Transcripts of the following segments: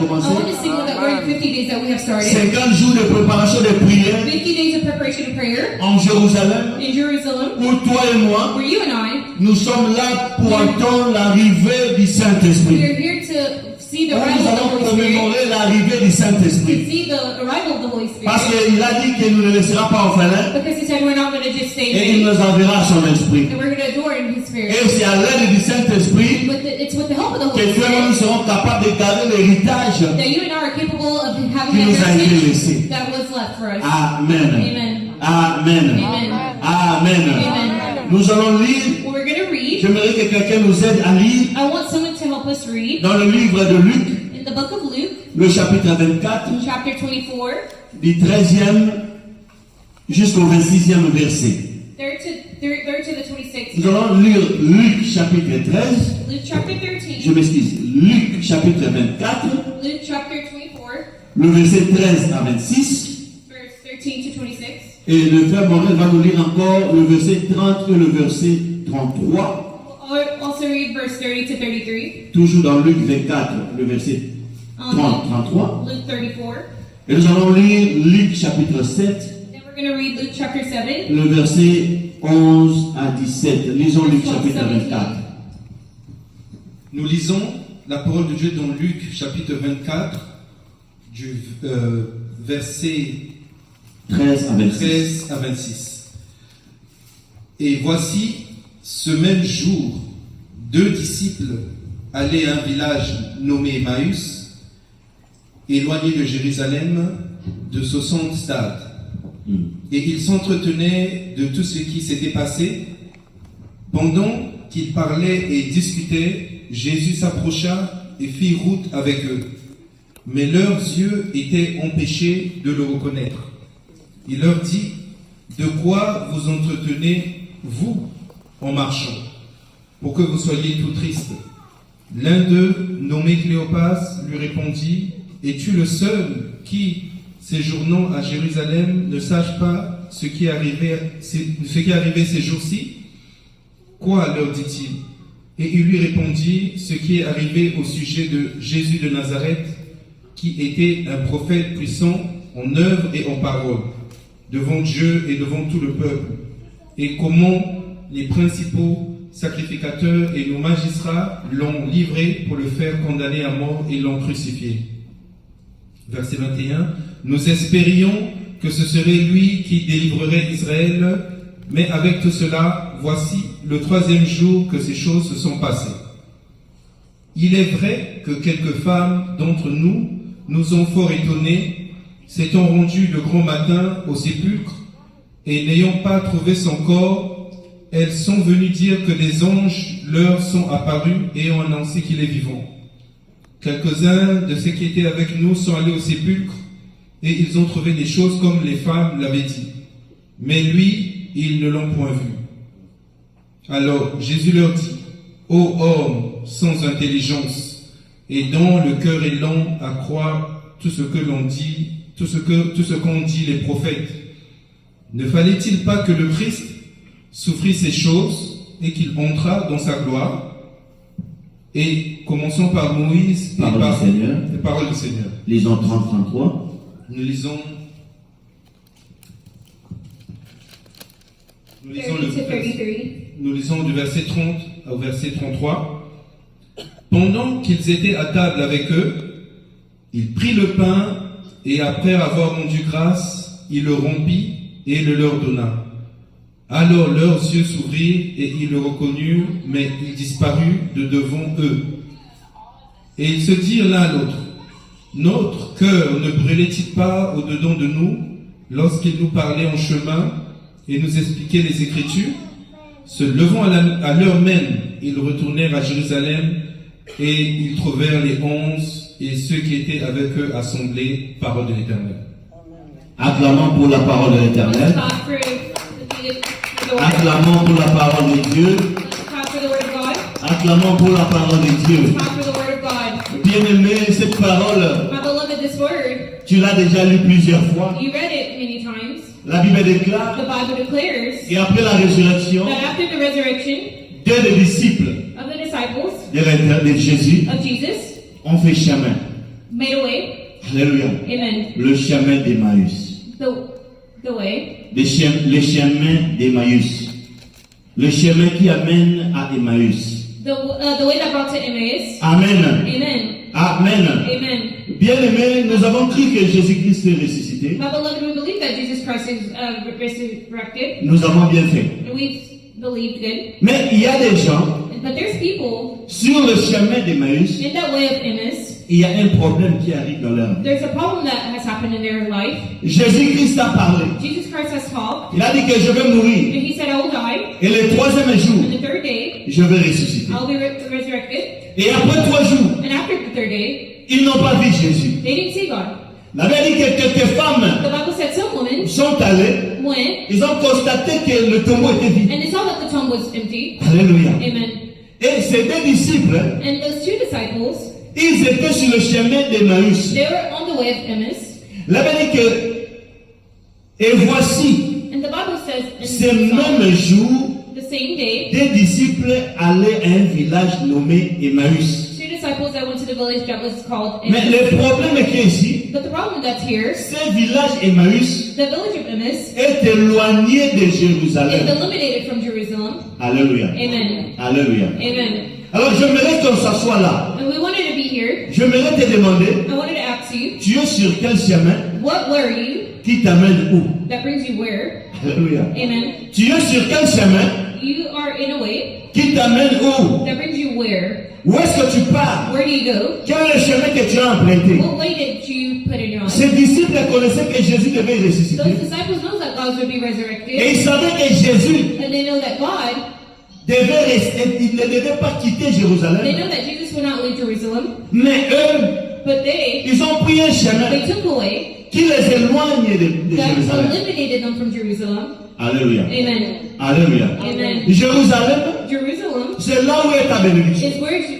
commencé. I want to signal that we're in 50 days that we have started. 50 jours de préparation des prières 50 days of preparation of prayer en Jérusalem. in Jerusalem. Pour toi et moi, Where you and I, nous sommes là pour attendre l'arrivée du we Saint-Esprit. are here to see the Nous arrival of the allons Holy Spirit. commémorer l'arrivée du To Saint-Esprit. see the arrival of the Holy Spirit. Parce qu'il a dit qu'il ne nous laissera pas orphelins Because he said we're not going to just stay et il there. nous enverra son esprit. And we're going to adore in His Spirit. Et c'est à l'aide du Saint-Esprit It's with the help of the que Holy toi et moi nous Spirit serons capables de garder l'héritage. that you and I are capable of having Qui nous a été that laissé. heritage that was left for us. Amen. Amen. Amen. Amen. Amen. Amen. Nous allons lire. Well, we're going to read. J'aimerais que quelqu'un nous aide à lire I want someone to help us read dans le livre de Luc, in the book of Luke, le chapitre 24, chapter 24, du 13e jusqu'au 26e verset. third to the 26th. Nous allons lire Luc chapitre 13. Luke chapter Je 13, m'excuse. Luc chapitre 24, Luke chapter 24, le verset 13 à 26. verse 13 to 26. Et le frère Morel va nous lire encore le verset 30 et le verset 33. I'll also read verse 30 to 33. Toujours dans Luc 24, le verset 30, 33. Luke 34. Et nous allons lire Luc chapitre 7, Then we're going to read Luke chapter 7. le verset 11 à 17. Lisons Luc chapitre 24. Nous lisons la parole de Dieu dans Luc chapitre 24, du verset 13 à 26. 13 à 26. Et voici, ce même jour, 2 disciples allaient à un village nommé Emmaüs, éloigné de Jérusalem de 60 stades. Et ils s'entretenaient de tout ce qui s'était passé. Pendant qu'ils parlaient et discutaient, Jésus s'approcha et fit route avec eux. Mais leurs yeux étaient empêchés de le reconnaître. Il leur dit, « De quoi vous entretenez, vous, en marchant, pour que vous soyez tout tristes ?» L'un d'eux, nommé Cléopas, lui répondit, « Es-tu le seul qui, séjournant à Jérusalem, ne sache pas ce qui est arrivé ces jours-ci ?» Quoi, leur dit-il. Et il lui répondit, ce qui est arrivé au sujet de Jésus de Nazareth, qui était un prophète puissant en œuvre et en parole, devant Dieu et devant tout le peuple, et comment les principaux sacrificateurs et nos magistrats l'ont livré pour le faire condamner à mort et l'ont crucifié. Verset 21, nous espérions que ce serait lui qui délivrerait Israël, mais avec tout cela, voici le 3e jour que ces choses se sont passées. Il est vrai que quelques femmes d'entre nous nous ont fort étonnés, s'étant rendues de grand matin au sépulcre, et n'ayant pas trouvé son corps, elles sont venues dire que des anges leur sont apparus et ont annoncé qu'il est vivant. Quelques-uns de ceux qui étaient avec nous sont allés au sépulcre, et ils ont trouvé des choses comme les femmes l'avaient dit. Mais lui, ils ne l'ont point vu. Alors Jésus leur dit, « Ô homme sans intelligence, et dont le cœur est lent à croire tout ce que l'on dit, tout ce qu'ont dit les prophètes, ne fallait-il pas que le Christ souffrit ces choses et qu'il entrât dans sa gloire ?» Et commençons par Moïse et par les paroles du Seigneur. Lisons 30-33. Nous lisons le 30 to 33. Nous lisons du verset 30 au verset 33. Pendant qu'ils étaient à table avec eux, il prit le pain et après avoir rendu grâce, il le rompit et le leur donna. Alors leurs yeux s'ouvrirent et ils le reconnurent, mais il disparut de devant eux. Et ils se dirent l'un à l'autre, notre cœur ne brûlait-il pas au-dedans de nous lorsqu'il nous parlait en chemin et nous expliquait les Écritures? Se levant à l'heure même, ils retournèrent à Jérusalem et ils trouvèrent les 11 et ceux qui étaient avec eux assemblés, parole de l'Éternel. Acclamons pour la parole de l'Éternel. Clap for the word. Acclamons pour la parole de Dieu. Clap for the word of God. Acclamons pour la parole de Dieu. Clap for the word of God. Bien-aimé, cette parole, My beloved, this word, tu l'as déjà lu plusieurs fois. you read it many times. La Bible déclare, The Bible declares et après la résurrection, that after the resurrection deux des disciples of the disciples de Jésus of Jesus ont fait chemin. made a way. Alléluia. Amen. Le chemin d'Emmaüs. The way. Les chemins d'Emmaüs. Le chemin qui amène à Emmaüs. The way that brought to Emmaus. Amen. Amen. Amen. Amen. Bien-aimés, nous avons cru que Jésus-Christ est ressuscité. My beloved, we believe that Jesus Christ is resurrected. Nous avons bien fait. And we've believed good. Mais il y a des gens, But there's people sur le chemin d'Emmaüs, in that way of Emmaus. il y a un problème qui arrive dans leur vie. There's a problem that has happened in their life. Jésus-Christ a parlé. Jesus Christ has talked. Il a dit que je vais mourir. And he said, I will die. Et le troisième jour, And the third day, je vais ressusciter. I'll be resurrected. Et après 3 jours, And after the third day, ils n'ont pas vu Jésus. they didn't see God. La Bible dit que quelques femmes The Bible said some women sont allées, went ils ont constaté que le tombeau était vide. and they saw that the tomb was empty. Alléluia. Amen. Et ces deux disciples, And those two disciples, ils étaient sur le chemin d'Emmaüs. they were on the way of Emmaus. La Bible dit que, et voici, And the Bible says in ce the même jour, same day, des disciples allaient à un village nommé Emmaüs. two disciples that went to the village that was called Mais Emmaus. le problème est qu'ici, But the problem that's here, ce village Emmaüs the village of Emmaus est éloigné de is Jérusalem. eliminated from Jerusalem. Alléluia. Amen. Alléluia. Amen. Alors j'aimerais qu'on s'assoie là. And we wanted to be here. J'aimerais te demander, I wanted to ask you, tu es sur quel chemin what were you qui t'amène où? that brings you where? Alléluia. Amen. Tu es sur quel chemin You are in a way qui t'amène où? that brings you where? Où est-ce que tu pars? Where do you go? Quel est le chemin que tu as emprunté? What way did you put in your life? Ces disciples connaissaient que Jésus devait ressusciter. Those disciples know that God would be Et resurrected. ils savaient que Jésus And they know that God, devait rester, il ne devait pas quitter they Jérusalem. know that Jesus will not leave Jerusalem. Mais eux, But they ils ont pris un chemin took a way qui les éloigne de that Jérusalem. eliminated them from Jerusalem. Alléluia. Amen. Alléluia. Amen. Jérusalem, Jerusalem c'est là où est ta bénédiction.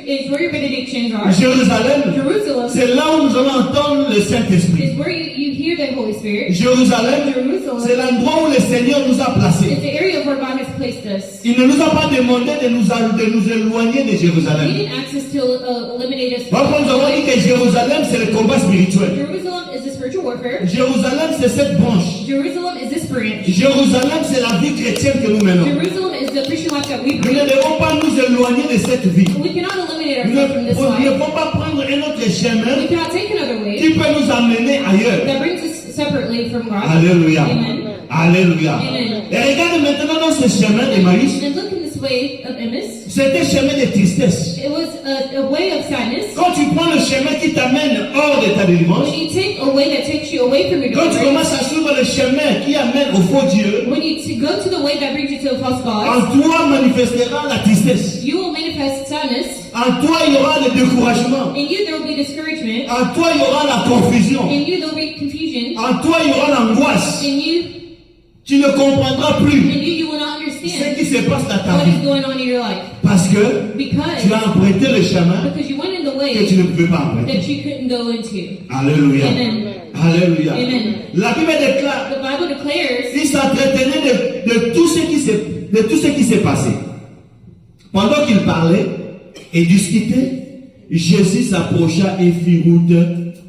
is where your benedictions are. Jérusalem, Jerusalem c'est là où nous allons entendre le Saint-Esprit. is where you hear the Holy Spirit. Jérusalem, c'est Jerusalem l'endroit où le Seigneur nous a is placés. the area where God has placed us. Il ne nous a pas demandé de nous éloigner de He Jérusalem. didn't ask us to eliminate us. Par contre, nous avons dit que Jérusalem, c'est le combat spirituel. Jerusalem is the spiritual warfare. Jérusalem, c'est cette branche. Jerusalem is this branch. Jérusalem, c'est la vie chrétienne que nous menons. Jerusalem is the Christian life that we Nous ne bring. devons pas nous éloigner de cette vie. We cannot eliminate Nous ne ourselves from this ne life. pouvons pas prendre un autre chemin We cannot take another qui way peut nous amener ailleurs. that brings us separately from God. Alléluia. Amen. Alléluia. Amen. Et regarde maintenant dans ce chemin d'Emmaüs, And look in this way of Emmaus. c'était un chemin de tristesse. It was a way of sadness. Quand tu prends le chemin qui t'amène hors de ta délivrance, When you take a way that takes you away from your quand tu deliverance, commences à suivre le chemin qui amène au faux Dieu, when you go to the way that brings you to a false God, en toi manifestera la tristesse. you will manifest sadness. En toi, il y aura le découragement. In you there will be discouragement. En toi, il y aura la confusion. In you there will be confusion. En toi, il y aura l'angoisse. In you, Tu ne comprendras plus you will not ce understand qui se passe dans ta what vie. is going on in your life. Parce que Because tu as emprunté le chemin you went in the que tu way ne pouvais pas emprunter. that you couldn't go into. Alléluia. Amen. Alléluia. Amen. La Bible déclare, The Bible declares il s'entretenait de tout ce qui s'est passé. Pendant qu'il parlait et discutait, Jésus s'approcha et fit route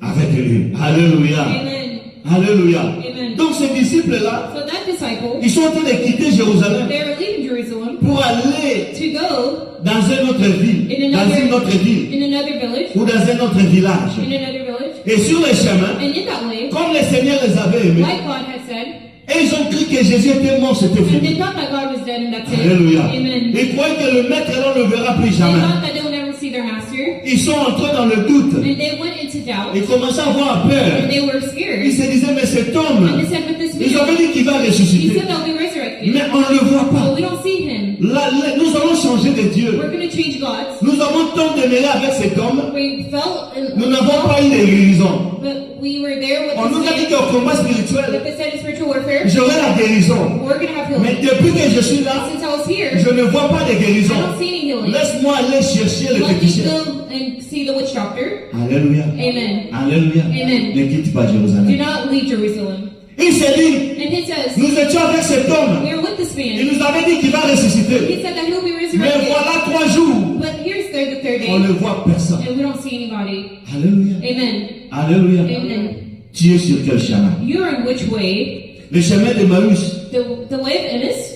avec lui. Alléluia. Amen. Alléluia. Amen. Donc ces disciples-là, So that disciple, ils sont en train de quitter Jérusalem they were leaving Jerusalem pour aller to go dans une autre ville, in dans une autre ville in another village, ou dans un autre village. in another village. Et sur le chemin, And in that way, comme le Seigneur les avait aimés, like God had said, et ils ont cru que Jésus était mort, c'était and they fini. thought that God was dead and that's it. Alléluia. Amen. Ils croyaient que le maître là ne le verra plus They jamais. thought that they would never see their master, Ils sont entrés dans le doute. and they went into doubt, Ils commençaient à avoir and peur. they were Ils scared. se disaient, mais cet And homme, they said, but this ils man, avaient dit qu'il va he ressusciter. said that will be resurrected, Mais on ne le voit but pas. we don't see him. Nous allons changer de Dieu. We're going to change gods. Nous avons tant demeuré avec cet homme. We felt, Nous n'avons pas eu de guérison. but we were there with On nous a dit this man, qu'au combat with spirituel, this said spiritual warfare. j'aurai la guérison. We're going to have Mais healing. depuis que je suis là, Since I was here, je ne vois pas de I guérison. don't see any healing. Laisse-moi aller chercher le Let me féticheur. go and see the witch doctor. Alléluia. Amen. Alléluia. Amen. Ne quitte pas Do Jérusalem. not leave Jerusalem. Il s'est dit, And he says, nous étions avec cet homme. we are with this Il man. nous avait dit qu'il va ressusciter. He said that he'll be Mais resurrected. voilà 3 jours. But here's there the third on ne day, voit personne. and we don't see anybody. Alléluia. Amen. Alléluia. Amen. Tu es sur quel chemin? You're in which way? Le chemin de Maüs. The way of Emmaus.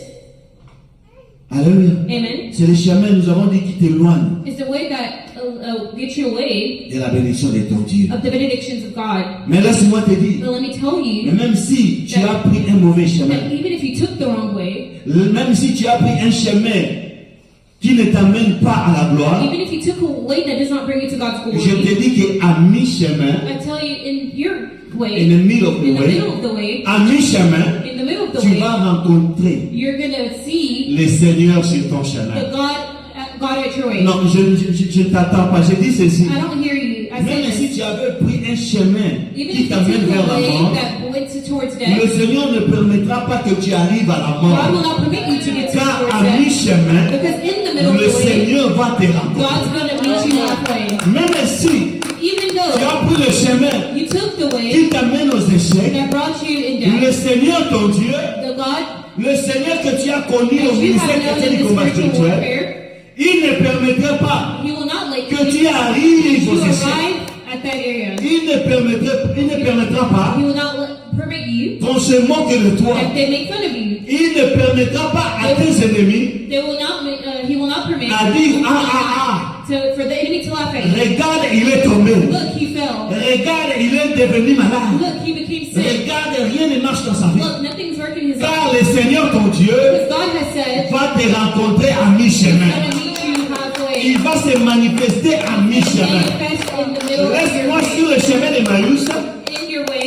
Alléluia. Amen. C'est le chemin, nous avons dit, qui t'éloigne Is the way that gets you away de la bénédiction de ton Dieu. of the benedictions of God. Mais laisse-moi te dire, But let me tell et you même si tu as pris un mauvais chemin, that even if you took the wrong way, même si tu as pris un chemin qui ne t'amène pas à la gloire, even if you took a way that does not bring you to God's je glory, te dis qu'à mi-chemin, I tell you, in your in way, the middle of in the the way, middle of the way, à mi-chemin, in the middle of the tu way, vas rencontrer you're gonna see le Seigneur sur ton the chemin. God at your way. Non, je ne t'attends pas, je dis ceci. I don't hear you. I say Même si this. tu avais pris un chemin Even qui if you t'amène took vers a la way mort, that went towards le death, Seigneur ne permettra pas que tu arrives à la God will mort. not permit you to get Car towards à death. mi-chemin, Because in the middle of le the way, Seigneur va te rencontrer. God's gonna meet you halfway. Même si Even tu though as pris le chemin you took the way qui t'amène aux échecs, that brought you in le death, Seigneur ton Dieu, the God le Seigneur que tu as connu au that you ministère have known chrétien in du the combat spiritual spirituel, warfare, il ne permettrait pas He will not let que you tu arrives to aux échecs. arrive at that area. Il ne permettra pas He will not permit you qu'on se moque de toi. that they make fun of you. Il ne permettra pas à tes ennemis They will not. He will not permit à dire ah for the enemy to laugh at you. regarde il est tombé, Look, he fell. regarde il est devenu malade, Look, he became sick. regarde rien ne marche dans sa vie. Look, nothing's working in his life. Car le Seigneur ton Dieu Because God has said, va te rencontrer à He's mi-chemin. going to meet you halfway. Il va se manifester à mi-chemin. Manifest in the middle of your Laisse-moi way. sur le chemin de Maüs, In your way.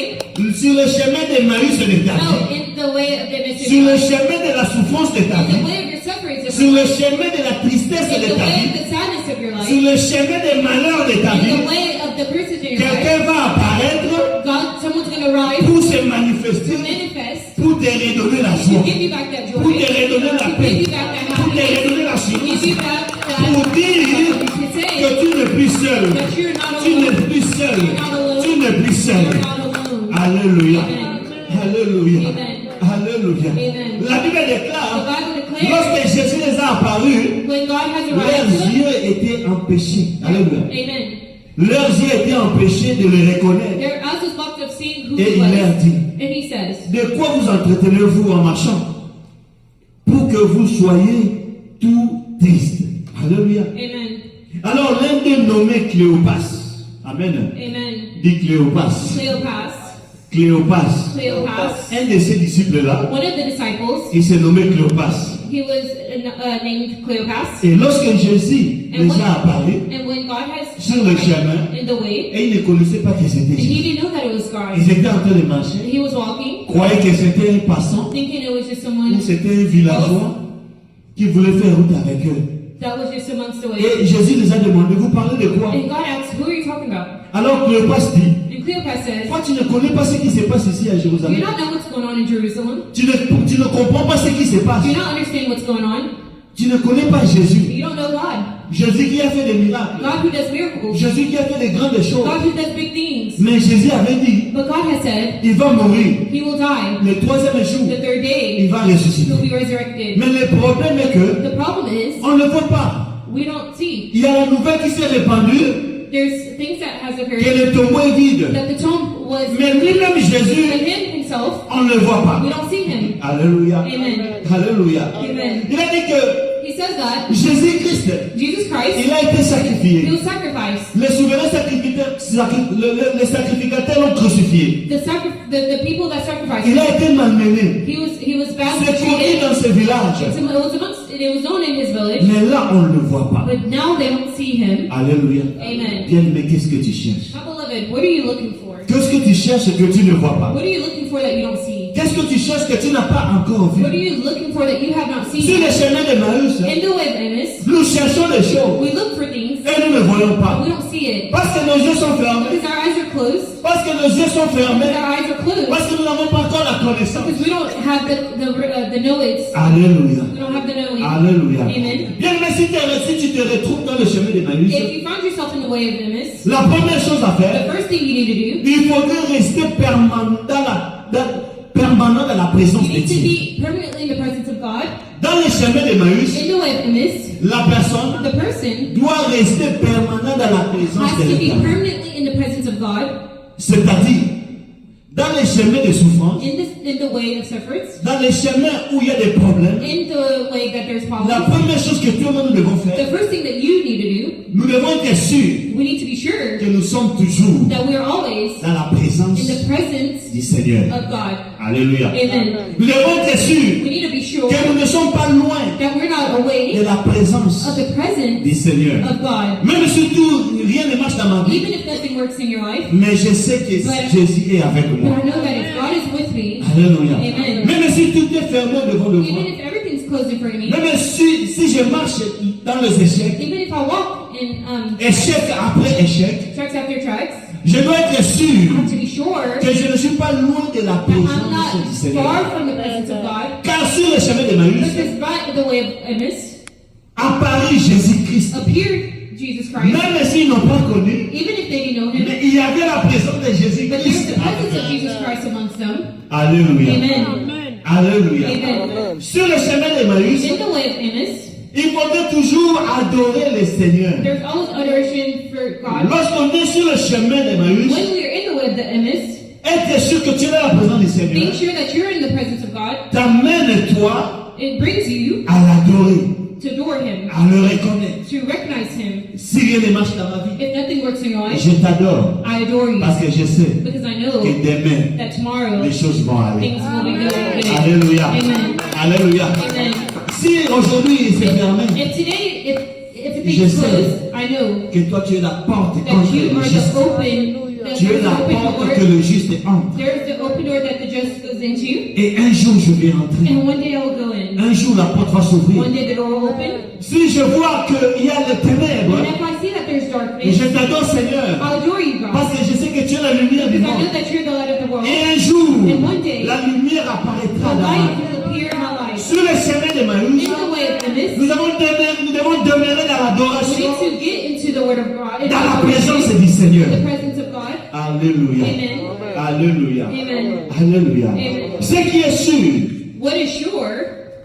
sur le chemin de Maüs de ta No, vie, in the way of the message. sur le chemin de la souffrance de ta In the vie, way of your sufferings of sur your le life. chemin de la tristesse In de the ta way of vie, the sadness of your sur life. le chemin des malheurs de ta In the vie. way of the person in your life. Quelqu'un va apparaître Someone's going to rise pour se to manifester, manifest, pour te redonner la to joie, give you back that joy, pour te redonner la to paix, give you back that pour te happiness, redonner la to give assurance, you back pour that, dire to say que tu n'es plus seul, that you're not tu n'es alone, plus seul, tu n'es plus you're seul. not alone. Alléluia, Amen. alléluia, Amen. alléluia. Amen. La Bible The déclare, Bible declares, lorsque Jésus les a apparus, when God has leurs arrived to them, yeux étaient empêchés. Alléluia. Amen. Leurs yeux étaient empêchés de le reconnaître. Their eyes was blocked of seeing who Et he il leur was. dit, And he says, de quoi vous entretenez-vous en marchant pour que vous soyez tout tristes. Alléluia. Amen. Alors l'un d'eux nommé Cléopas. Amen. Amen. Dit Cléopas. Cleopas. Cléopas. Cleopas. Un de ces disciples-là, One of the disciples, il s'est nommé Cléopas. he was named Cleopas. Et lorsque Jésus les a apparus And when God has sur le chemin, in the way, et ils ne connaissaient pas que c'était and he Jésus. didn't know that it was God. Ils étaient en train de marcher, He was walking, croyaient que c'était un passant, thinking it was just ou someone c'était un villageois qui voulait faire route avec eux. that was just amongst the way. Et Jésus les a demandé, vous parlez de quoi? And God asked, who are you talking about? Alors Cléopas dit, And Cleopas says, toi tu ne connais pas ce qui se passe ici à do you Jérusalem. not know what's going on in Jerusalem? Tu ne comprends pas ce qui se passe. Do you not understand what's going on? Tu ne connais pas Jésus. You don't know God. Jésus qui a fait des miracles. God who does miracles. Jésus qui a fait des grandes choses. God who does big things. Mais Jésus avait dit, But God has said, il va mourir. he will die. Le troisième jour, The third il day, va he'll ressusciter. be resurrected. Mais le problème est que The problem is, on ne le voit pas. we don't see. Il y a la nouvelle qui s'est répandue There's things that has que occurred le tombeau est vide. that the tomb was, Mais lui-même Jésus, but him himself, on ne le voit pas. we don't see him. Alléluia. Amen. Alléluia. Amen. Il a dit que He says that Jésus-Christ, Jesus Christ, il a été he sacrifié. was sacrificed. Les souverains les sacrificateurs l'ont crucifié. The people that sacrificed Il him, a été malmené. he was badly C'est connu treated. dans ce village. It was known in his village, Mais là, on ne le voit pas. but now they don't see him. Alléluia. Amen. Bien, mais qu'est-ce que tu cherches? My beloved, what are you looking for? Qu'est-ce que tu cherches que tu ne vois pas? What are you looking for that you don't see? Qu'est-ce que tu cherches que tu n'as pas encore vu? What are you looking for that you have not Sur seen? le chemin de Maüs, In the way of Emmaus, nous cherchons des choses we look for things, et nous ne voyons but pas. we don't see it. Parce que nos yeux sont fermés. Because our eyes are closed. Parce que nos yeux sont Because fermés. our eyes are closed. Parce que nous n'avons pas encore la connaissance. Because we don't have the knowledge. Alléluia. We don't have the knowing. Alléluia. Amen. Bien, mais si tu te retrouves dans le chemin de Maüs, If you find yourself in the way of Emmaus, la première chose à the faire, first thing you need to do, il faudrait rester permanent dans la présence you de need to Dieu. be permanently in the presence of God. Dans le chemin d'Emmaüs, In the way of Emmaus, la personne the person doit rester permanent dans la présence has de to be l'Éternel. permanently in the presence of God. C'est-à-dire, dans les chemins de souffrance, In the way of sufferance, dans les chemins où il y a des problèmes, in the way that there's la problems, première chose que tout le monde nous devons the faire, first thing that you need to do, nous devons être sûrs we need to be sure que nous sommes toujours that we are always dans la présence in the presence du Seigneur. of God. Alléluia. Amen. Nous devons être sûrs We need to be sure que nous ne sommes pas loin that we're not away de la présence of the presence du Seigneur. of God. Même si tout, rien ne marche dans ma vie, Even if nothing works in your life, mais je sais que Jésus est avec but moi. I know that if God is with me, Alléluia. Amen. Même si tout est fermé devant de moi, even if everything's closed in front of me, même si je marche dans les échecs, even if I walk in échec après échec, tracks after tracks, je dois être I sûr have to be sure que je ne suis pas loin de la that I'm présence not du Seigneur. far from the presence of God. Car sur le chemin d'Emmaüs, Because by the way of Emmaus apparut Jésus-Christ. appeared Jesus Christ, Même s'ils n'ont pas connu, even if they didn't know him, mais il y avait la présence de but there's Jésus-Christ. the presence of Jesus Christ amongst them. Alléluia. Amen. Alléluia. Amen. Sur le chemin d'Emmaüs, In the way of Emmaus, il faudrait toujours adorer le Seigneur. there's always adoration for God. Lorsqu'on est sur le chemin d'Emmaüs, When we are in the way of the Emmaus, être sûr que tu es dans la présence du Seigneur being sure that you're in the presence of God, t'amène toi it brings you à l'adorer, to adore Him, à le reconnaître. to recognize Him. Si rien ne marche dans ma vie, If nothing works in your life, je t'adore I adore you parce que je sais because I know que demain, that tomorrow les choses vont aller. things will be good. Alléluia. Amen. Alléluia. Amen. Si aujourd'hui c'est fermé, If today, if the Je things sais. closed, I know que toi tu es la porte that contre you le are juste. the open, Tu es there's la the open porte que door. le juste entre. There's the open door that the just goes into, Et un jour je vais entrer. and one day I will go in. Un jour la porte va s'ouvrir. One day the door will open, Si je vois qu'il y a les ténèbres, and if I see that there's et darkness, je t'adore Seigneur, I'll adore you, God, parce que je sais que tu es la lumière du because I monde. know that you're the light of the world. Et un jour, And one day, la lumière The apparaîtra dans ma light vie. will appear in my life. Sur le chemin de In Emmaüs, the way of Emmaus, nous devons demeurer dans we l'adoration, need to get into the Word of God, dans la présence du Seigneur. the presence of God. Alléluia. Amen. Alléluia. Amen. Alléluia. Amen. Ce qui est sûr, What is sure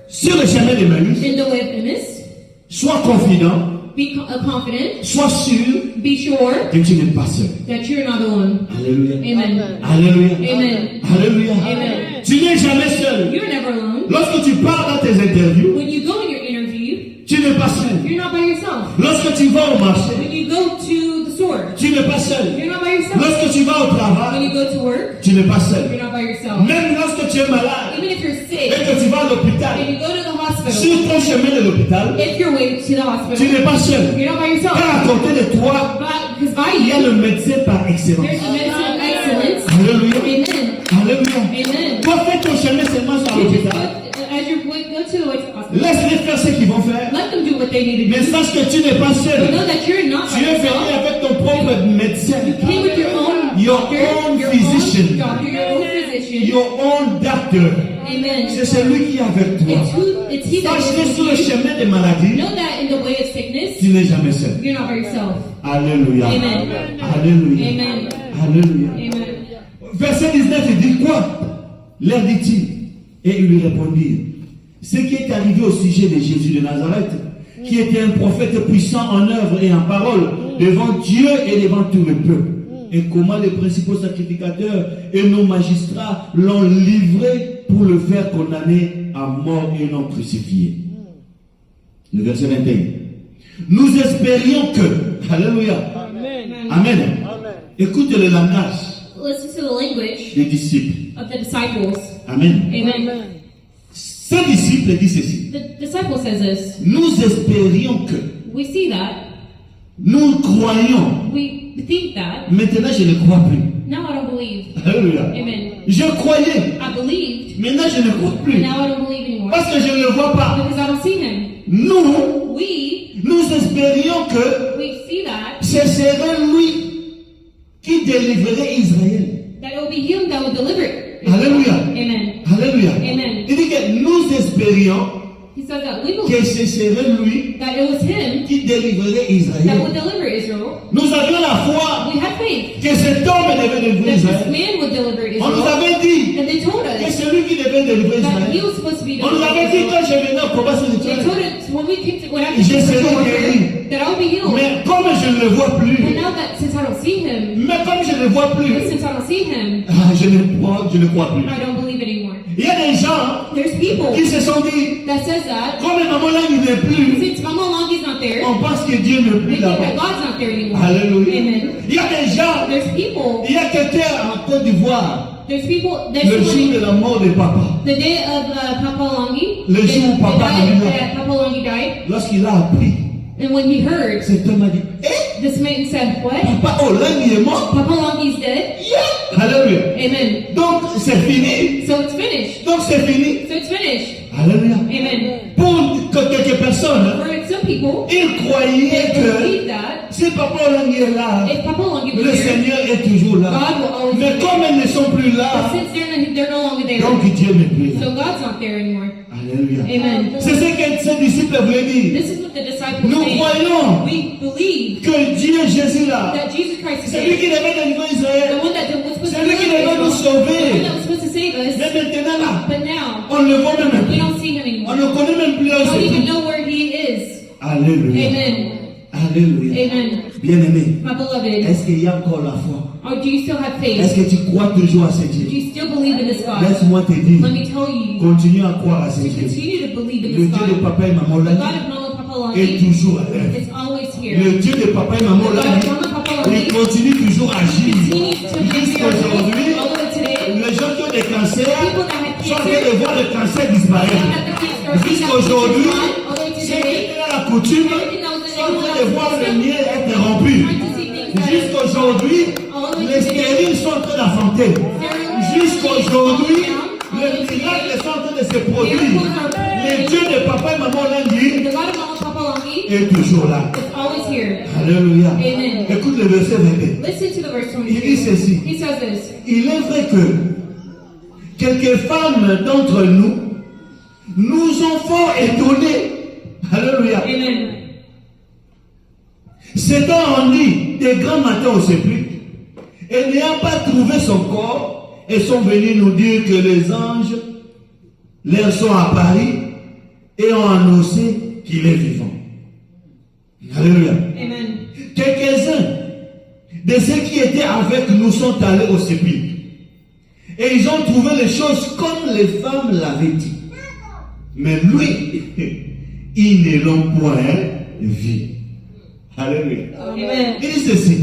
sur le chemin d'Emmaüs, in the way of Emmaus? sois confident, Be confident. sois sûr Be sure que tu n'es pas seul. that you're not alone. Alléluia. Amen. Alléluia. Amen. Alléluia. Amen. Tu n'es jamais seul. You're never alone. Lorsque tu pars dans tes interviews, When you go in your interview, tu n'es pas seul. you're not by yourself. Lorsque tu vas au marché, When you go to the store, tu n'es pas seul. you're not by yourself. Lorsque tu vas au When travail, you go to work, tu n'es pas seul. you're not by yourself. Même lorsque tu es malade Even if you're et sick que tu vas à l'hôpital, and you go to the hospital, sur ton chemin de l'hôpital, if you're way to the tu hospital, n'es pas seul. you're not by yourself. Car à côté de toi, Because by il y a you, le médecin par excellence. there's a medicine of excellence. Alléluia. Amen. Alléluia. Amen. Toi, fais ton chemin seulement sur You just l'hôpital. as you go to the way to the hospital, Laisse-les faire ce qu'ils vont faire. let them do what they need to Mais do. sache que tu n'es pas But seul. know that you're not by Tu es venu yourself. avec ton propre médecin. Came with your own Your doctor, own your physician. own doctor, your own physician. Your own doctor. Amen. C'est celui qui est avec toi. It's he that Sache que is sur le with you. chemin des maladies, Know that in the way of sickness, tu n'es jamais seul. you're not by yourself. Alléluia. Amen. Alléluia. Amen. Alléluia. Amen. Verset 19, il dit quoi? Leur dit-il. Et ils lui répondirent. Ce qui est arrivé au sujet de Jésus de Nazareth, qui était un prophète puissant en œuvre et en parole devant Dieu et devant tout le peuple. Et comment les principaux sacrificateurs et nos magistrats l'ont livré pour le faire condamner à mort et l'ont crucifié. Le verset 21. Nous espérions que, alléluia, amen. Écoute le langage Listen to the language des disciples. of the disciples. Amen. Amen. Ces disciples disent ceci. The disciple says this. Nous espérions que, We see that. nous croyons. We think that. Maintenant, je ne crois plus. Now I don't believe. Alléluia. Amen. Je croyais. I believed. Maintenant, je ne crois And plus. now I don't believe anymore. Parce que je ne le vois pas. Because I don't see him. Nous, We espérions que see that. ce serait lui qui délivrerait Israël. That it will be him that will deliver it. Alléluia. Amen. Alléluia. Amen. Il dit que nous espérions He says that we que believe ce serait lui that it was him qui délivrerait that Israël. would deliver Israel. Nous avions la foi We had faith que cet homme devait délivrer that this Israël. man would deliver On nous Israel. avait dit And they told que us c'est lui qui devait délivrer that he Israël. was supposed to be On nous avait dit delivered. quand je venais au combat spirituel, when we came to, when I Je came to serai spiritual guéri. warfare, that I will be healed. Mais comme je ne le vois But plus, now that, since I don't see him, mais comme je ne le vois but plus, since I don't see him, je ne crois plus. I don't believe anymore. Il y a des gens There's people qui se sont dit, that says that, comme maman là il n'est plus, since Mama Longi's not there, on pense que Dieu n'est they plus think that là-bas. God's not there anymore. Alléluia. Amen. Il y a des gens, There's people, il y a quelqu'un en Côte d'Ivoire, there's people, there's le jour somebody, de la mort de papa, the day of Papa Longi, Le jour où Papa died, Longi- that Papa Longi died, lorsqu'il a appris, and when he heard, cet homme a dit, eh, this man said, what? papa Olangi est mort. Papa Longi's dead? Yeah. Alléluia. Amen. Donc c'est fini. So it's finished. Donc c'est fini. So it's finished. Alléluia. Amen. Pour quelques personnes, For some people, ils croyaient they que believe that si papa Olangi est là, if Papa Longi was le there, Seigneur est toujours là. God will always Mais be comme there. elles ne sont plus But là, since they're no longer there, donc Dieu n'est plus là. so God's not there anymore. Alléluia. Amen. C'est ce que ces disciples voulaient dire. This is what the disciples Nous say. croyons We believe que Dieu Jésus là, that Jesus Christ is c'est lui there. qui devait délivrer The Israël. one that was supposed C'est to lui qui deliver devait nous Israel, the one sauver. that was supposed to save us, Mais maintenant là, but now on ne le voit même we plus. don't see him On anymore. ne connaît même plus We où don't c'est. even know where he is. Alléluia. Amen. Alléluia. Amen. Bien-aimé, My beloved, est-ce qu'il y a encore la foi? or do you still have Est-ce faith? que tu crois toujours à ce Do Dieu? you still believe in this God? Laisse-moi te dire, Let me tell you, continue à croire à ce to Dieu. continue to believe in Le this Dieu de God. papa et maman The l'a God dit, of Mama Papa est Longi toujours à l'œuvre. is always here. Le Dieu de papa et maman The l'a God of dit, Mama Papa il Longi continue toujours à agir. continues to be here Jusqu'aujourd'hui, all the way today. les gens qui ont des cancers People that have sont en train de cancer, voir le cancer now disparaître. that the cancer is Jusqu'aujourd'hui, all the way to ceux qui today, étaient à la coutume sont en train de voir le mien être rompu. trying to see things that Jusqu'aujourd'hui, les stériles sont en train d'affronter. Jusqu'aujourd'hui, les miracles sont en train de se produire. Le Dieu de papa et maman l'a dit, the God of Mama Papa Longi est toujours là. is always here. Alléluia. Amen. Écoute le verset 22. Listen to the verse Il dit 22. ceci. He says this. Il est vrai que quelques femmes d'entre nous nous ont fort étonnés. Alléluia. Amen. S'étant rendus des grands matins au sépulcre et n'ayant pas trouvé son corps, et sont venus nous dire que les anges leur sont apparus et ont annoncé qu'il est vivant. Alléluia. Amen. Quelques-uns de ceux qui étaient avec nous sont allés au sépulcre. Et ils ont trouvé les choses comme les femmes l'avaient dit. Mais lui, ils ne l'ont point vu. Alléluia. Amen. Il dit ceci.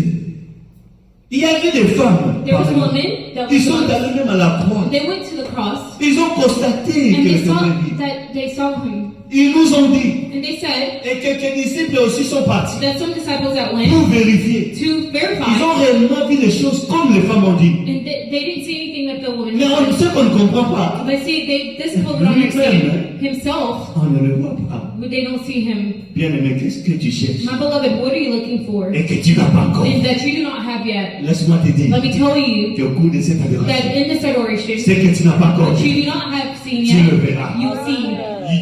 Il y avait des femmes. There was parmi nous. women that Ils sont were allés même à la croix. they went to the cross Ils ont constaté and que they le saw Seigneur vit. that they saw him. Ils nous ont dit, And they said et quelques disciples aussi sont partis that some disciples that went pour vérifier. to verify Ils ont réellement vu les choses comme les femmes ont dit. and they didn't see anything that the woman Mais on said. sait qu'on ne comprend pas. But see, this couple don't understand himself, On ne le voit pas. but they don't see him. Bien-aimé, qu'est-ce que tu cherches My beloved, what are you looking for? et que tu n'as pas encore? And that you do not have yet. Laisse-moi te dire Let me tell you qu'au cours de cette that adoration, in this adoration, ce que tu n'as pas encore that vu, you do not have seen tu yet, le verras. you'll see.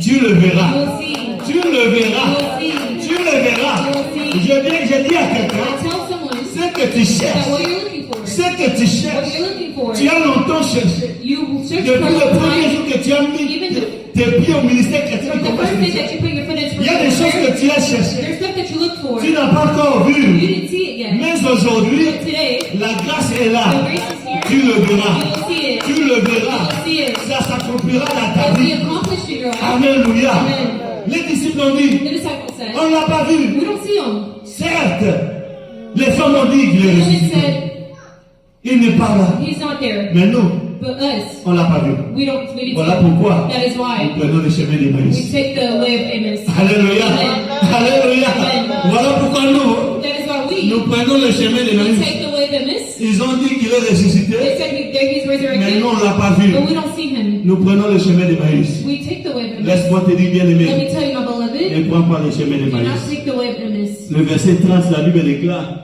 Tu le verras. You'll see. Tu le verras. You'll see. Tu le verras. Je dis à I quelqu'un, tell someone ce que tu that cherches, what you're looking for, ce que tu what cherches, you're looking for, tu as longtemps cherché. you will search Depuis for le a premier time. jour que tu as mis tes pieds au ministère chrétien, From the first day that you put your foot in il y a des choses que tu as cherchées. there's stuff that you look for. Tu You n'as pas encore vu. didn't see it yet. Mais aujourd'hui, But today, la grâce est the là. grace is here. Tu le verras. You'll see it. Tu le verras. You'll see it. Ça s'accomplira dans ta It'll be vie. accomplished in your life. Alléluia. Amen. Les disciples ont dit, The disciples said, on ne l'a pas vu. we don't see him. Certes, les femmes ont dit qu'il The est women ressuscité. said, Il n'est pas là. he's not there. Mais nous, But us, on ne l'a pas vu. we didn't see Voilà him. pourquoi That is nous why prenons le chemin des we maïs. take the way of Amos. Alléluia. Amen. Alléluia. Amen. Voilà pourquoi nous, That is why nous prenons le chemin des we maïs. take the way of Amos. Ils ont dit qu'il est They ressuscité, said he's mais resurrected, nous, on ne l'a pas vu. but we don't see him. Nous prenons le chemin des maïs. We take the way of Amos. Laisse-moi te dire, bien Let aimé, me tell you, my beloved, ne prends pas le chemin des do not maïs. take the way of Amos. Le verset 30, la Bible déclare,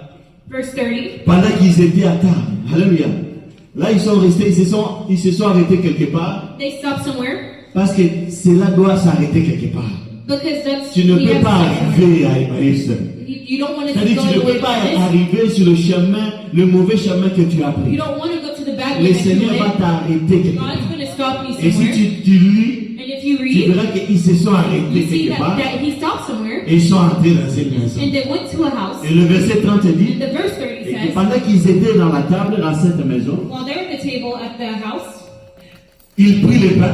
Verse 30. pendant qu'ils étaient à table, alléluia. Là, ils sont restés, ils se sont arrêtés quelque part, They stop somewhere parce que cela doit s'arrêter quelque part. because that's Tu ne we peux have pas to stop somewhere. arriver à Emmaüs. You don't want to C'est-à-dire go que tu the ne way peux of pas Amos. arriver sur le chemin, le mauvais chemin que tu as You pris. don't want to go to the bad Le way that you Seigneur va went. t'arrêter quelque God's part. going to stop you Et si somewhere. tu lis, And if you tu read, verras qu'ils se sont arrêtés you see quelque part that he stopped somewhere et ils sont entrés dans une maison. and they went to a house. Et le verset 30 dit, And the verse 30 et que says, pendant qu'ils étaient dans la table dans cette maison, while they're at the table at the house, il prit le pain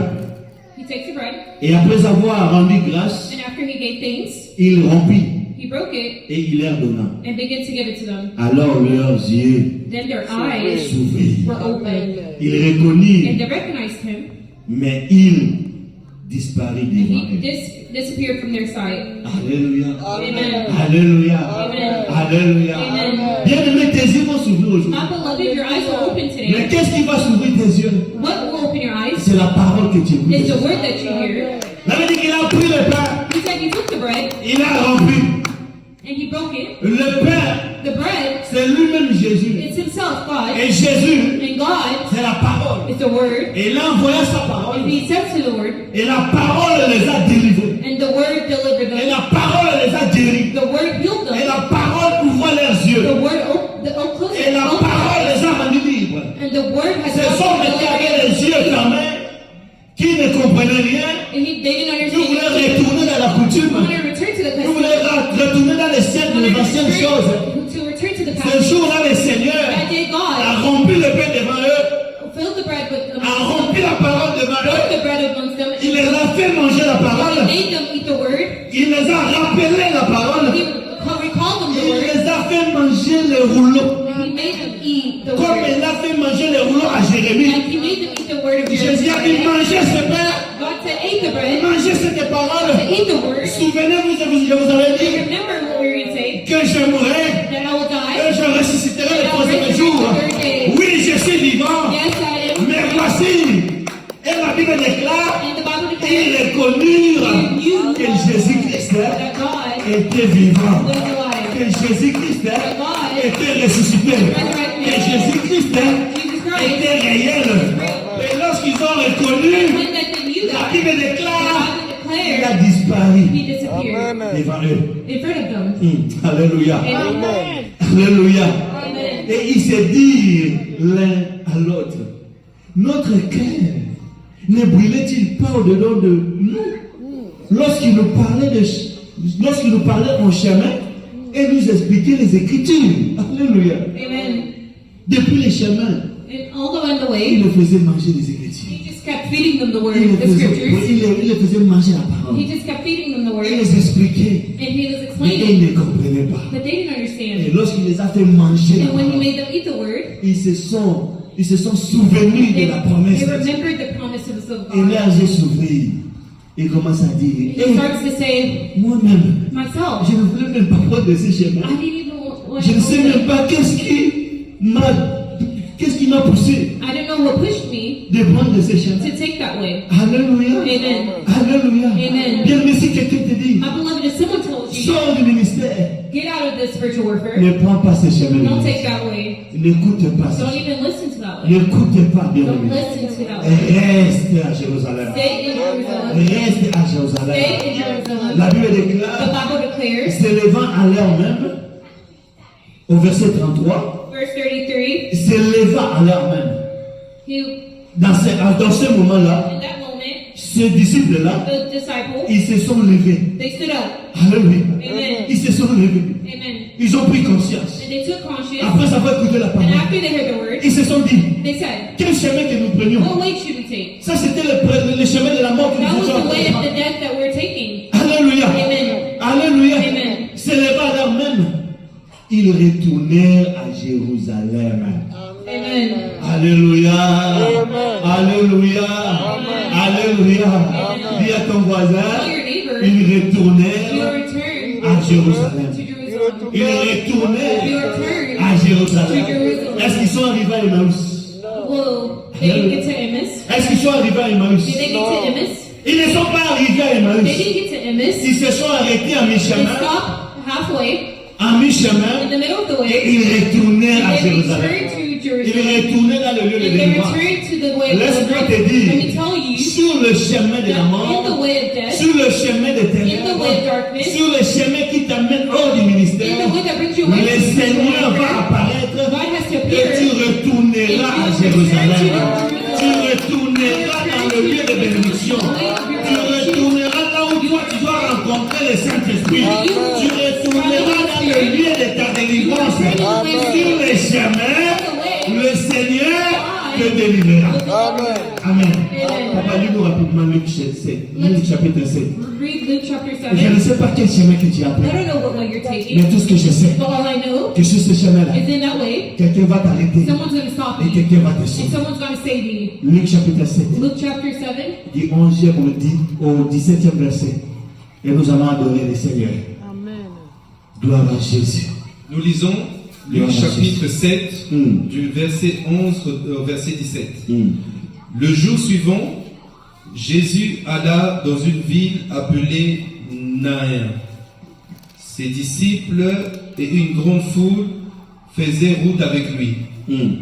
he takes the bread, et après avoir rendu grâce, and after he gave thanks, il rompit he broke it et il leur donna. and began to give it to them. Alors leurs yeux Then their eyes s'ouvrirent. were opened, Ils and reconnurent, they recognized him, mais il disparut and devant he eux. disappeared from their sight. Alléluia. Amen. Alléluia. Amen. Alléluia. Amen. Bien-aimé, tes yeux vont s'ouvrir aujourd'hui. My beloved, your eyes will open Mais today. qu'est-ce qui va s'ouvrir tes yeux? What will open your eyes C'est la parole que tu is the écoutes. word that you hear. La Bible dit qu'il a pris le pain, He said he took the bread il a rempli. and he broke it. Le pain, The bread, c'est lui-même Jésus. it's himself, God, Et Jésus, and God c'est la parole. is the word. Et il a envoyé sa And parole. he said to the word, Et la parole les a délivrés. and the word delivered Et them. la parole les a guéris. The word healed Et them. la parole ouvre leurs yeux. The word closed Et la parole les a rendus libres. and the word has Ce sont des qui avaient les yeux fermés, qui ne comprenaient rien, and they didn't qui voulaient understand. retourner dans la coutume, When I return to the qui custom, voulaient retourner dans les siècles, les anciennes choses. to return to the Ce past, jour-là, le Seigneur that day a God rempli le pain devant eux, filled the bread with a rempli la parole devant broke eux, the bread amongst them, il les a fait manger la and parole, he made them eat the word. il les a rappelé la parole, He recalled them the il word, les a fait manger les rouleaux, and he made them eat the comme word. il a fait manger les rouleaux à Jérémie. And he made them eat the word of Jésus a dit, Jeremiah. mangez ce pain, God said, eat the bread, mangez cette to parole. eat the word. Souvenez-vous, je vous avais dit Remember what we were going to say, que je mourrai that I will die. et je ressusciterai le troisième jour. Oui, je suis vivant, Yes, I am. mais voici, et la Bible déclare, And the Bible ils declares reconnurent que Jésus-Christ that God était vivant, was alive. que Jésus-Christ était ressuscité, que Jésus-Christ Jesus Christ. était réel. Et lorsqu'ils ont reconnu, When that they knew la that, Bible the déclare, Bible il a declared disparu he disappeared devant eux. in front of them. Alléluia. Amen. Alléluia. Amen. Et ils se dirent l'un à l'autre, notre cœur ne brûlait-il pas au-dedans de nous lorsqu'il nous parlait en chemin et nous expliquait les Écritures? Alléluia. Amen. Depuis les chemins, And all the way on the il way, leur faisait manger les Écritures. he just kept feeding them the word, Il the scriptures. les faisait manger la parole. He just kept feeding them the word, Il les expliquait, and he was mais explaining, ils ne comprenaient pas. but they didn't Et understand. lorsqu'il les a fait manger la And when he parole, made them eat the word, ils se sont souvenus de la promesse. they remembered the promises of Et God. leurs yeux s'ouvrirent. Il commence à dire, He starts to say, moi-même, myself, je ne voulais même pas prendre de ces chemins. I didn't even want Je to ne sais go même there. pas qu'est-ce qui m'a poussé I don't know what pushed me de prendre de ces chemins. to take that way. Alléluia. Amen. Alléluia. Amen. Bien, mais si quelqu'un te dit, My beloved, if someone told you, sors du ministère, get out of this spiritual warfare, ne prends pas ces chemins. don't take that way. N'écoute pas ça. Don't even listen to that way. N'écoute pas, bien Don't aimé. listen to that way. Reste à Jérusalem. Stay in Jerusalem. Reste à Stay Jérusalem. in Jerusalem. La Bible The déclare, Bible declares, s'élevant à l'heure même, au verset 33, verse 33, s'élevant à l'heure même. Dans ce moment-là, in that moment, ces disciples-là, the disciples, ils se sont levés. they stood up. Alléluia. Amen. Ils se sont levés. Amen. Ils ont pris conscience. And they took conscience. Après avoir écouté la And parole, after they heard the word, ils se sont dit, they said, quel chemin que nous prenions? what way should we take? Ça, c'était le chemin de la mort que That nous was étions the way en of train the death that we're taking. de faire. Alléluia. Amen. Alléluia. Amen. S'élevant à l'heure même, ils retournèrent à Jérusalem. Amen. Alléluia. Alléluia. Alléluia. Dis à ton voisin, Tell your neighbor, ils you retournèrent return à Jérusalem. to Jerusalem. Ils retournèrent You return à to Jérusalem. Jerusalem. Est-ce qu'ils sont arrivés à Emmaüs? Well, they didn't get to Emmaus. Est-ce qu'ils sont arrivés à Emmaüs? Did they get to Emmaus? Ils ne sont pas arrivés à They Emmaüs. didn't get to Emmaus. Ils se sont arrêtés à They mi-chemin, stopped halfway en mi-chemin, in the middle of the et way. ils retournèrent à And they Jérusalem. returned to Ils Jerusalem. retournaient dans le lieu de And they délivrance. returned to the way of Laisse-moi te deliverance. dire, Let me tell you sur le chemin de la that in the mort, way of death, sur le chemin de in the way of ténèbres, darkness, sur le chemin qui t'amène hors du in ministère, the way that brings you away le from Seigneur the va apparaître God has to et appear. tu retourneras à And you Jérusalem. return to Tu retourneras dans le lieu de bénédiction. Tu le Saint-Esprit. Tu retourneras dans le lieu de ta délivrance. Sur le chemin, le Seigneur te délivrera. Amen. Papa, lis-nous rapidement Luc chapitre 7. Read Luke chapter Je ne 7. sais pas quel chemin que tu as I pris. don't know what way you're taking, Mais tout ce que je sais, but all I know que sur ce chemin-là, is in that way, quelqu'un va t'arrêter someone's going to stop et you, quelqu'un va te and sauver. someone's going to save you. Luc chapitre 7, Luke chapter 7, du 11e au 17e verset. Et nous allons adorer le Seigneur. Gloire à Jésus. Nous lisons Luc chapitre 7, Mm. du verset 11 au verset 17. Mm. Le jour suivant, Jésus alla dans une ville appelée Naïn. Ses disciples et une grande foule faisaient route avec lui. Mm.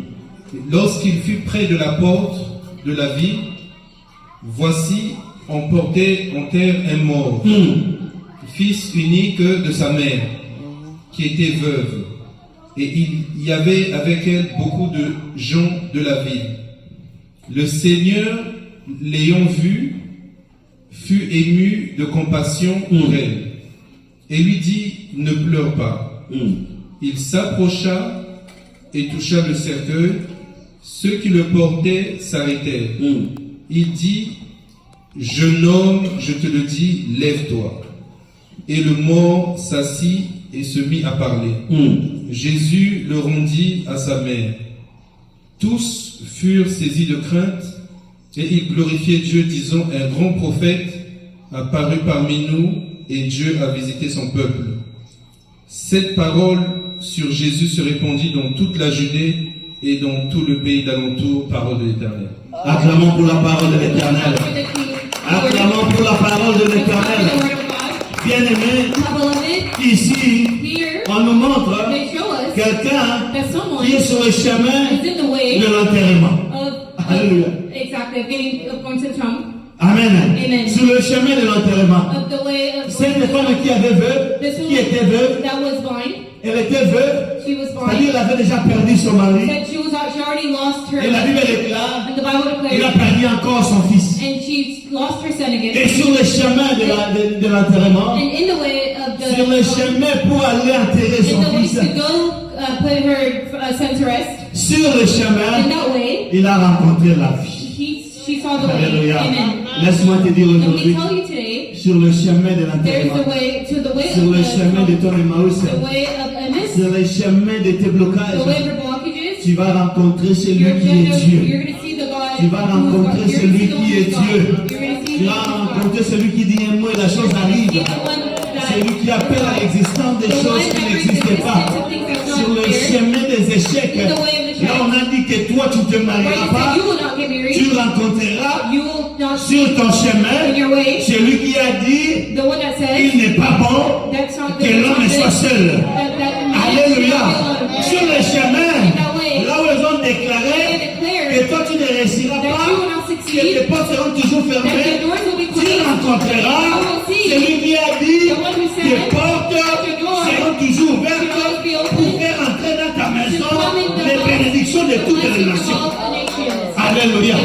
Lorsqu'il fut près de la porte de la ville, voici, on portait en terre un mort, Mm. fils unique de sa mère, qui était veuve. Et il y avait avec elle beaucoup de gens de la ville. Le Seigneur, l'ayant vue, fut ému de compassion pour elle, et lui dit, ne pleure pas. Mm. Il s'approcha et toucha le cercueil. Ceux qui le portaient s'arrêtèrent. Mm. Il dit, jeune homme, je te le dis, lève-toi. Et le mort s'assit et se mit à parler. Mm. Jésus le rendit à sa mère. Tous furent saisis de crainte et ils glorifiaient Dieu, disant, un grand prophète a paru parmi nous et Dieu a visité son peuple. Cette parole sur Jésus se répandit dans toute la Judée et dans tout le pays d'alentour, parole de l'Éternel. Acclamons pour la parole de l'Éternel. Acclamons pour la parole de the l'Éternel. word of God. Bien-aimés, Beloved, ici, here on nous montre they show us quelqu'un that someone qui est is sur le chemin in the way de l'enterrement. Alléluia. exactly, of going to the tomb, Amen. Amen. Sur le chemin de l'enterrement. of the way of Cette femme qui avait veuve, this qui était woman veuve, that was blind, elle était veuve, she was c'est-à-dire blind, elle avait déjà perdu son mari. said she already lost her, Et la Bible déclare, and the Bible il a declares, perdu encore son fils. and she lost her son again. Et sur le chemin de l'enterrement, And in the way of sur le chemin pour aller enterrer in son the way fils, to go put her son to rest, sur le in chemin, that way, il a rencontré la vie. she saw the way. Alléluia. Amen. Laisse-moi te dire Let me aujourd'hui, tell you today, sur le chemin de there's l'enterrement, the way to the way sur le of chemin de ton Emmaüs, the way of Emmaus, sur le chemin de tes the way blocages, of her blockages. tu vas rencontrer celui You're qui est Dieu. going to see the God. Tu vas rencontrer who's God. celui You're gonna qui see est the God. Dieu. You're going to see Tu the vas God. rencontrer celui qui dit un mot et la chose arrive. See the one that Celui qui appelle à l'existence des choses qui n'existent pas. Sur le chemin des échecs, là on a dit que toi tu ne te where marieras you said pas. you will not get married, Tu rencontreras you will not sur ton in chemin your way, celui qui a dit the one that il says n'est pas bon that's not que l'homme soit seul. Alléluia. Sur le chemin, là où ils ont déclaré que toi tu ne réussiras pas, que tes portes seront toujours fermées, tu rencontreras celui qui a dit tes portes seront toujours ouvertes pour faire entrer dans ta maison les bénédictions de toutes les nations. Alléluia.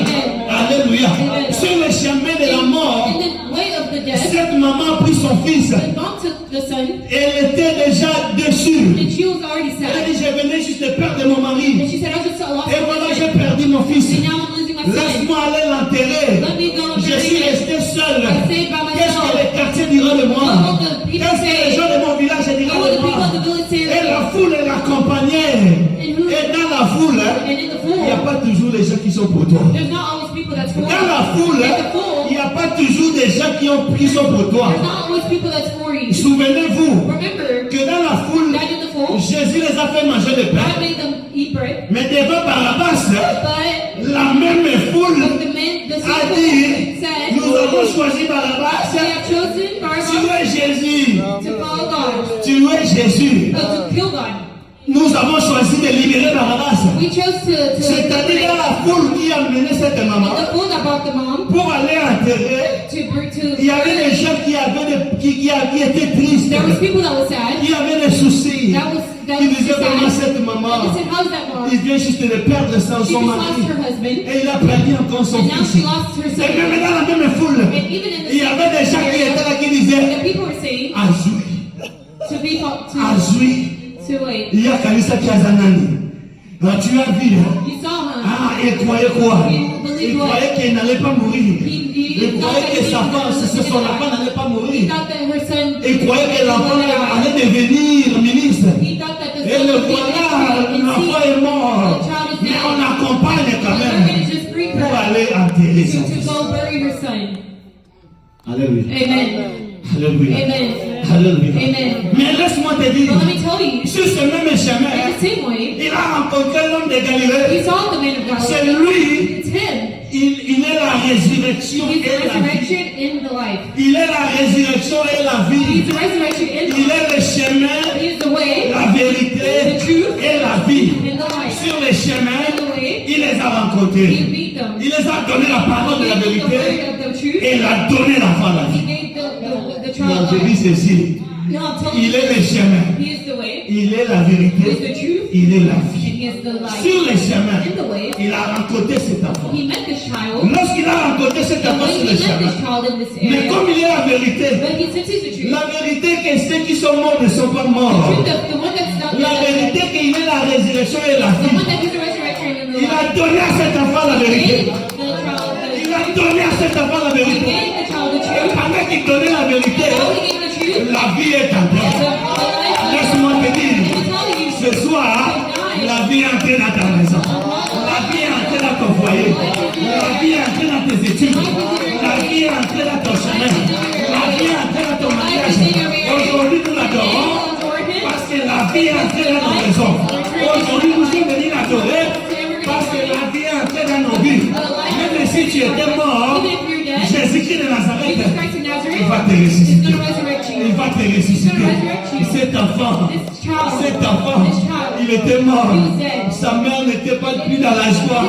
Alléluia. Sur le chemin de la mort, In the way of the death, cette maman a pris son fils. the mom took the son, Elle était déjà déçue. and she was already Elle a sad. dit, je venais juste de perdre mon mari. And she said, I just lost Et my voilà, son, j'ai perdu mon fils. and now I'm losing my son. Laisse-moi aller l'enterrer. Let me go and Je bury suis him. resté seul. I stayed by Qu'est-ce que myself. les quartiers diront de moi? What will the people Qu'est-ce que les say? gens de mon village What diront will de the people moi? of the village say? Et la foule l'accompagnait. Et dans la foule, And in the il n'y a fool, pas toujours des gens qui sont pour toi. there's not always people that's for you. Dans la foule, In the fool, il n'y a pas toujours des gens qui sont pour toi. there's not always people that's for you. Souvenez-vous Remember que dans la foule, that in the fool, Jésus les a fait manger de God pain. made them eat bread, Mais devant Barabbas, but la même foule the men, the a people dit, said, nous avons choisi Barabbas. they have chosen Tu Barabbas es Jésus. to follow God, Tu es Jésus. to kill God. Nous Nous avons choisi de libérer Barabbas. We chose to C'est-à-dire la foule qui a mené cette maman the fool that brought the mom pour aller enterrer. Il y avait des gens qui étaient tristes, there was people that was sad. qui avaient des soucis. That Ils was disaient vraiment sad. cette maman, And they said, how's that mom? il vient juste de perdre She son just mari. lost her husband. Et il a perdu encore son And now fils. she lost her Et même son. dans la même foule, And even in the il y avait des gens qui étaient là qui disaient the people were saying Azui, to be Azui, wait. il y a Kalisa Kiazanani. Tu as vu, hein? You saw him. Ah, il croyait quoi? He Il croyait qu'il n'allait pas mourir. Il thought croyait que son enfant n'allait pas He mourir. thought that her son. Il croyait que l'enfant allait devenir ministre. He thought that the Et son le would be voilà, ministry and l'enfant see est mort. the child is Mais on dead. l'accompagne quand We're going même to just bring pour her aller enterrer son to fils. go bury her son. Alléluia. Amen. Alléluia. Amen. Alléluia. Amen. Mais laisse-moi te dire, But let me tell you, sur ce même in chemin, the same way, il a rencontré l'homme de he Galilée. saw the man of C'est God. lui, It's him. il est la résurrection He's the et la vie. resurrection in the life. Il est la résurrection et la He's vie. the resurrection in the Il life. est le chemin, He is the way, la vérité et la vie. in the life. Sur les chemins, In the way, il les a he rencontrés. beat them. Il les a donné la parole de He la gave them the vérité word of the truth. et il a donné l'enfant la He vie. gave the Non, child je dis life. ceci. No, I'm telling Il you, est le chemin. he is the way, Il est la he is vérité. the truth, Il est la and vie. he is the life. Sur les chemins, In the way, il a rencontré cet enfant. he met this child. Lorsqu'il a rencontré cet And enfant when sur he les met chemins, this child in this mais area, comme il est la vérité, but he since he's the truth, la vérité que ceux qui sont morts ne sont pas the morts. truth of the one that's not La vérité qu'il est la résurrection et la the vie. one that is the resurrection and the Il a life. donné à cet enfant la He vérité. gave the child Il a donné à cet enfant la he vérité. gave the child the Et truth. pendant qu'il donnait la vérité, How he gave the truth, la vie est entrée. the life. Laisse-moi te dire, I'm telling you, ce soir, la vie est entrée dans ta maison. La vie est entrée dans ton foyer. La vie est entrée dans tes études. La vie est entrée dans ton chemin. La vie est entrée dans ton mariage. Aujourd'hui, nous l'adorons parce que la vie est entrée dans nos maisons. Aujourd'hui, nous sommes venus l'adorer parce que la vie est entrée dans nos vies. Même si tu étais mort, even if you're dead, Jésus-Christ de Nazareth, Jesus Christ of il Nazareth va te is ressusciter. going to resurrect Il you. va te ressusciter. Cet enfant, cet enfant, il était mort. Sa mère n'était pas plus dans la joie.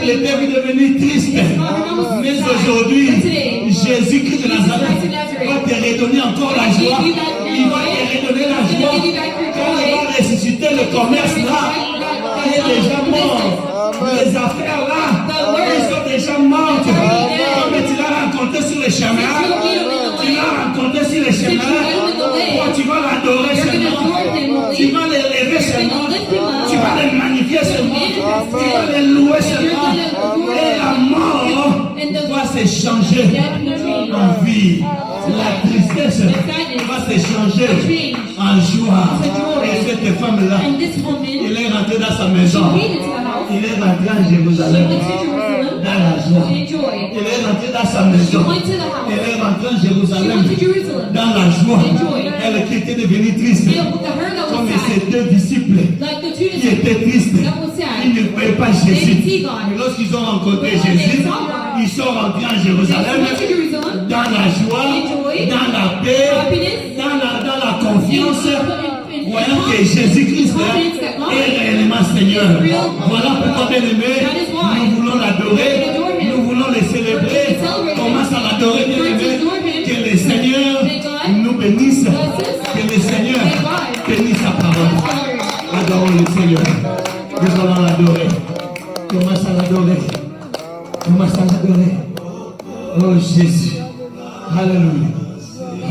Il était devenu triste. Mais aujourd'hui, Jésus-Christ de Nazareth va te redonner encore la joie. Il va te redonner la joie. Quand il va ressusciter le commerce là, il est déjà mort. Les affaires là, elles sont déjà mortes. Comme tu l'as rencontré sur le chemin, tu l'as rencontré sur le chemin, toi, tu vas l'adorer seulement, tu vas l'élever seulement, tu vas le magnifier seulement, tu vas le louer seulement, et la mort va se changer en vie. La tristesse va se changer en joie. Et cette femme-là, And this woman, il est rentré dans sa she maison, came into the house, il est rentré en she Jérusalem, went to Jerusalem, dans la joie. in joy. Il est rentré dans sa She maison. went to the house, Elle est rentrée en she Jérusalem went to Jerusalem. dans la joie. In joy. Elle qui était devenue triste. And to her that Comme was ses sad, deux disciples like the two qui disciples étaient tristes. that was Ils sad, ne voyaient pas they didn't Jésus. see God. Mais lorsqu'ils ont rencontré But when they Jésus, saw God, ils sont rentrés en they Jérusalem went to Jerusalem, dans la joie, in joy, dans la paix, happiness, dans la confiance, in voyant que Jésus-Christ est réellement Seigneur. Voilà pourquoi, bien aimé, nous voulons l'adorer, nous voulons le célébrer. Commence à l'adorer, bien aimé. Que le Seigneur nous bénisse. Que le Seigneur bénisse sa parole. Adorons le Seigneur. Nous allons l'adorer. Commence à l'adorer. Commence à l'adorer. Oh Jésus. Alléluia.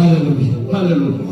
Alléluia. Alléluia.